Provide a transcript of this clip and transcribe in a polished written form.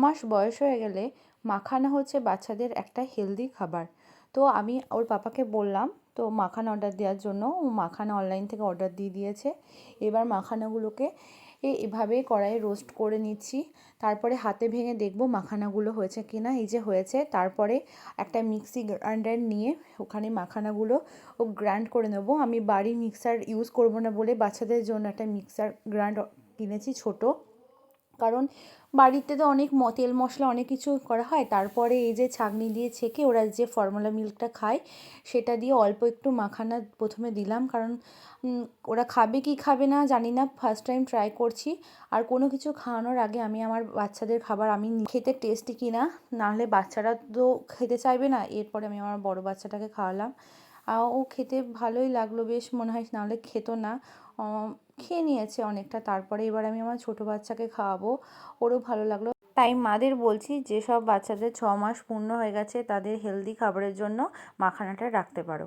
মাস বয়স হয়ে গেলে মাখানা হচ্ছে বাচ্চাদের একটা হেলদি খাবার। তো আমি ওর পাপাকে বললাম তো মাখানা অর্ডার দেওয়ার জন্য। ও মাখানা অনলাইন থেকে অর্ডার দিয়ে দিয়েছে। এবার মাখানাগুলোকে এভাবে কড়াইয়ে রোস্ট করে নিচ্ছি। তারপরে হাতে ভেঙে দেখবো মাখানাগুলো হয়েছে কি না। এই যে হয়েছে, তারপরে একটা মিক্সি গ্রাইন্ডার নিয়ে ওখানে মাখানাগুলো গ্রাইন্ড করে নেব। আমি বাড়ির মিক্সার ইউজ করব না বলে বাচ্চাদের জন্য একটা মিক্সার গ্রাইন্ডার কিনেছি ছোটো। কারণ বাড়িতে তো অনেক তেল মশলা অনেক কিছু করা হয়, তারপরে এই যে ছাঁকনি দিয়ে ছেঁকে ওরা যে ফর্মুলা মিল্কটা খায় সেটা দিয়ে অল্প একটু মাখানা প্রথমে দিলাম। কারণ ওরা খাবে কি খাবে না জানি না, ফার্স্ট টাইম ট্রাই করছি। আর কোনো কিছু খাওয়ানোর আগে আমি আমার বাচ্চাদের খাবার আমি খেতে টেস্টি কিনা, নাহলে বাচ্চারা তো খেতে চাইবে না। এরপরে আমি আমার বড় বাচ্চাটাকে খাওয়ালাম, ও খেতে ভালোই লাগলো বেশ, মনে হয় নাহলে খেত না। খেয়ে নিয়েছে অনেকটা। তারপরে এবার আমি আমার ছোটো বাচ্চাকে খাওয়াবো, ওরও ভালো লাগলো। তাই মাদের বলছি, যেসব বাচ্চাদের 6 মাস পূর্ণ হয়ে গেছে তাদের হেলদি খাবারের জন্য মাখানাটা রাখতে পারো।